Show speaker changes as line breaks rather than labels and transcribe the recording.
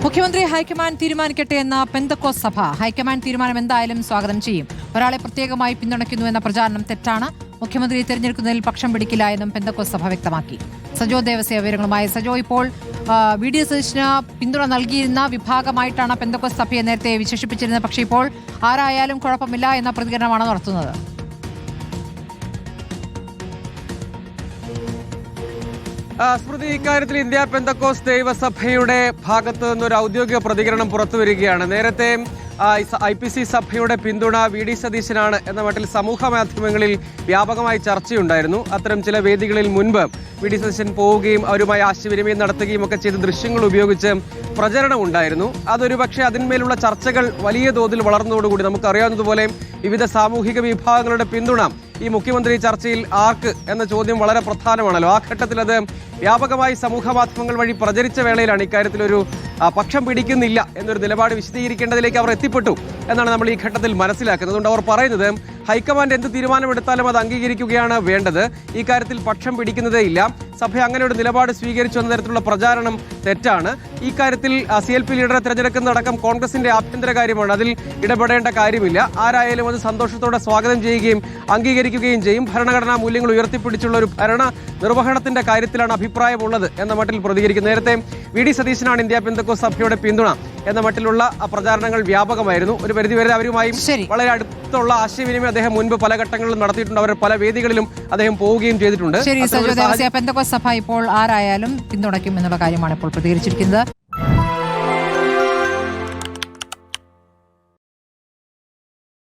മുഖ്യമന്ത്രി ഹൈക്കമാൻഡ് തീരുമാനിക്കട്ടെ എന്ന പെന്തക്കോസ് സഭ ഹൈക്കമാൻഡ് തീരുമാനം എന്തായാലും സ്വാഗതം ചെയ്യും. ഒരാളെ പ്രത്യേകമായി പിന്തുണയ്ക്കുന്നു എന്ന പ്രചാരണം തെറ്റാണ്. മുഖ്യമന്ത്രിയെ തിരഞ്ഞെടുക്കുന്നതിൽ പക്ഷം പിടിക്കില്ല എന്നും പെന്തക്കോസ് സഭ വ്യക്തമാക്കി. സജോ ദേവസ്യ വിവരങ്ങളുമായി. സജോ, ഇപ്പോൾ വി.ഡി. സതീശന് പിന്തുണ നൽകിയിരുന്ന വിഭാഗമായിട്ടാണ് പെന്തക്കോസ് സഭയെ നേരത്തെ വിശേഷിപ്പിച്ചിരുന്നത്. പക്ഷേ ഇപ്പോൾ ആരായാലും കുഴപ്പമില്ല എന്ന പ്രതികരണമാണ് നടത്തുന്നത്.
സ്മൃതി, ഇക്കാര്യത്തിൽ ഇന്ത്യ പെന്തക്കോസ് ദൈവസഭയുടെ ഭാഗത്തു നിന്നൊരു ഔദ്യോഗിക പ്രതികരണം പുറത്തുവരികയാണ്. നേരത്തെ IPC സഭയുടെ പിന്തുണ വി.ഡി. സതീശനാണ് എന്ന മട്ടിൽ സമൂഹ മാധ്യമങ്ങളിൽ വ്യാപകമായി ചർച്ചയുണ്ടായിരുന്നു. അത്തരം ചില വേദികളിൽ മുൻപ് വി.ഡി. സതീശൻ പോവുകയും അവരുമായി ആശയവിനിമയം നടത്തുകയും ഒക്കെ ചെയ്ത ദൃശ്യങ്ങൾ ഉപയോഗിച്ച് പ്രചരണം ഉണ്ടായിരുന്നു. അതൊരു പക്ഷേ അതിന്മേലുള്ള ചർച്ചകൾ വലിയ തോതിൽ വളർന്നതോടുകൂടി നമുക്കറിയാവുന്നതുപോലെ വിവിധ സാമൂഹിക വിഭാഗങ്ങളുടെ പിന്തുണ ഈ മുഖ്യമന്ത്രി ചർച്ചയിൽ ആർക്ക് എന്ന ചോദ്യം വളരെ പ്രധാനമാണല്ലോ. ആ ഘട്ടത്തിൽ അത് വ്യാപകമായി സമൂഹ മാധ്യമങ്ങൾ വഴി പ്രചരിച്ച വേളയിലാണ് ഇക്കാര്യത്തിലൊരു പക്ഷം പിടിക്കുന്നില്ല എന്നൊരു നിലപാട് വിശദീകരിക്കേണ്ടതിലേക്ക് അവർ എത്തിപ്പെട്ടു എന്നാണ് നമ്മൾ ഈ ഘട്ടത്തിൽ മനസ്സിലാക്കുന്നത്. അതുകൊണ്ട് അവർ പറയുന്നത് ഹൈക്കമാൻഡ് എന്ത് തീരുമാനമെടുത്താലും അത് അംഗീകരിക്കുകയാണ് വേണ്ടത്. ഈ കാര്യത്തിൽ പക്ഷം പിടിക്കുന്നതേ ഇല്ല. സഭ അങ്ങനെ ഒരു നിലപാട് സ്വീകരിച്ചു എന്ന തരത്തിലുള്ള പ്രചാരണം തെറ്റാണ്. ഈ കാര്യത്തിൽ CLP ലീഡറെ തിരഞ്ഞെടുക്കുന്നതടക്കം കോൺഗ്രസിന്റെ ആഭ്യന്തര കാര്യമാണ്. അതിൽ ഇടപെടേണ്ട കാര്യമില്ല. ആരായാലും അത് സന്തോഷത്തോടെ സ്വാഗതം ചെയ്യുകയും അംഗീകരിക്കുകയും ചെയ്യും. ഭരണഘടനാ മൂല്യങ്ങൾ ഉയർത്തിപ്പിടിച്ചുള്ള ഒരു ഭരണ നിർവഹണത്തിന്റെ കാര്യത്തിലാണ് അഭിപ്രായമുള്ളത് എന്ന മട്ടിൽ പ്രതികരിക്കുന്നു. നേരത്തെ വി.ഡി. സതീശനാണ് ഇന്ത്യ പെന്തക്കോസ് സഭയുടെ പിന്തുണ എന്ന മട്ടിലുള്ള പ്രചാരണങ്ങൾ വ്യാപകമായിരുന്നു. ഒരു പരിധിവരെ അവരുമായും വളരെ അടുത്തുള്ള ആശയവിനിമയം അദ്ദേഹം മുൻപ് പല ഘട്ടങ്ങളിലും നടത്തിയിട്ടുണ്ട്. അവർ പല വേദികളിലും അദ്ദേഹം പോവുകയും ചെയ്തിട്ടുണ്ട്.
പെന്തക്കോസ് സഭ ഇപ്പോൾ ആരായാലും പിന്തുണയ്ക്കും എന്നുള്ള കാര്യമാണ് ഇപ്പോൾ പ്രതികരിച്ചിരിക്കുന്നത്.